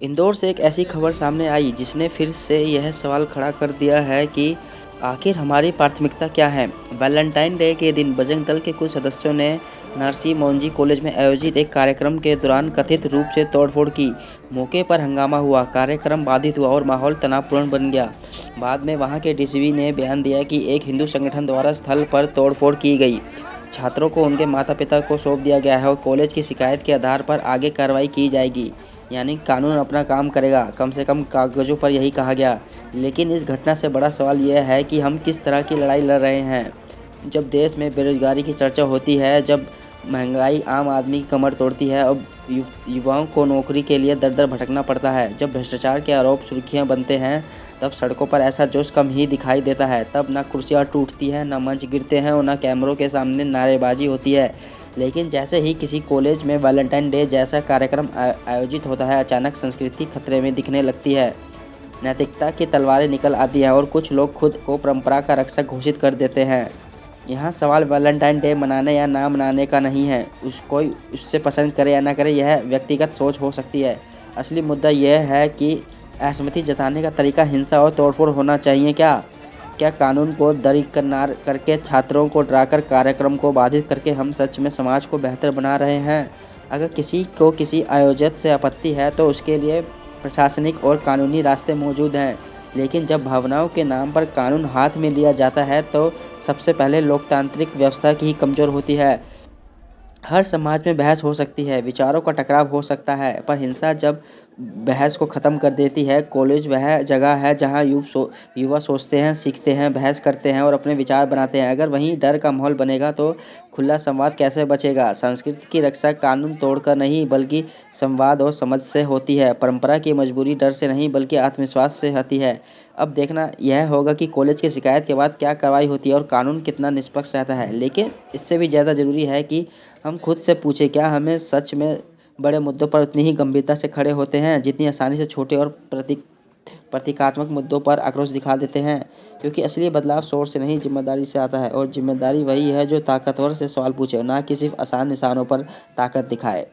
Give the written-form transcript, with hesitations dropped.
इंदौर से एक ऐसी खबर सामने आई जिसने फिर से यह सवाल खड़ा कर दिया है कि आखिर हमारी प्राथमिकता क्या है। वैलेंटाइन डे के दिन बजरंग दल के कुछ सदस्यों ने नरसी मोंजी कॉलेज में आयोजित एक कार्यक्रम के दौरान कथित रूप से तोड़फोड़ की। मौके पर हंगामा हुआ, कार्यक्रम बाधित हुआ और माहौल तनावपूर्ण बन गया। बाद में वहां के डीसीपी ने बयान दिया कि एक हिंदू संगठन द्वारा स्थल पर तोड़फोड़ की गई। छात्रों को उनके माता पिता को सौंप दिया गया है और कॉलेज की शिकायत के आधार पर आगे कार्रवाई की जाएगी। यानी कानून अपना काम करेगा, कम से कम कागज़ों पर यही कहा गया। लेकिन इस घटना से बड़ा सवाल यह है कि हम किस तरह की लड़ाई लड़ रहे हैं। जब देश में बेरोजगारी की चर्चा होती है, जब महंगाई आम आदमी की कमर तोड़ती है और युवाओं को नौकरी के लिए दर दर भटकना पड़ता है, जब भ्रष्टाचार के आरोप सुर्खियां बनते हैं, तब सड़कों पर ऐसा जोश कम ही दिखाई देता है। तब ना कुर्सियां टूटती हैं, ना मंच गिरते हैं और ना कैमरों के सामने नारेबाजी होती है। लेकिन जैसे ही किसी कॉलेज में वैलेंटाइन डे जैसा कार्यक्रम आयोजित होता है, अचानक संस्कृति खतरे में दिखने लगती है। नैतिकता की तलवारें निकल आती हैं और कुछ लोग खुद को परंपरा का रक्षक घोषित कर देते हैं। यहाँ सवाल वैलेंटाइन डे मनाने या ना मनाने का नहीं है। कोई उससे पसंद करे या ना करे, यह व्यक्तिगत सोच हो सकती है। असली मुद्दा यह है कि असहमति जताने का तरीका हिंसा और तोड़फोड़ होना चाहिए क्या? क्या कानून को दरकिनार करके, छात्रों को डराकर, कार्यक्रम को बाधित करके हम सच में समाज को बेहतर बना रहे हैं? अगर किसी को किसी आयोजन से आपत्ति है तो उसके लिए प्रशासनिक और कानूनी रास्ते मौजूद हैं। लेकिन जब भावनाओं के नाम पर कानून हाथ में लिया जाता है तो सबसे पहले लोकतांत्रिक व्यवस्था की ही कमज़ोर होती है। हर समाज में बहस हो सकती है, विचारों का टकराव हो सकता है, पर हिंसा जब बहस को ख़त्म कर देती है। कॉलेज वह जगह है जहाँ युवा सोचते हैं, सीखते हैं, बहस करते हैं और अपने विचार बनाते हैं। अगर वहीं डर का माहौल बनेगा तो खुला संवाद कैसे बचेगा? संस्कृति की रक्षा कानून तोड़कर नहीं बल्कि संवाद और समझ से होती है। परंपरा की मजबूरी डर से नहीं बल्कि आत्मविश्वास से आती है। अब देखना यह होगा कि कॉलेज की शिकायत के बाद क्या कार्रवाई होती है और कानून कितना निष्पक्ष रहता है। लेकिन इससे भी ज़्यादा ज़रूरी है कि हम खुद से पूछें, क्या हमें सच में बड़े मुद्दों पर उतनी ही गंभीरता से खड़े होते हैं जितनी आसानी से छोटे और प्रतीकात्मक मुद्दों पर आक्रोश दिखा देते हैं? क्योंकि असली बदलाव शोर से नहीं, जिम्मेदारी से आता है और जिम्मेदारी वही है जो ताकतवर से सवाल पूछे, ना कि सिर्फ आसान निशानों पर ताकत दिखाए।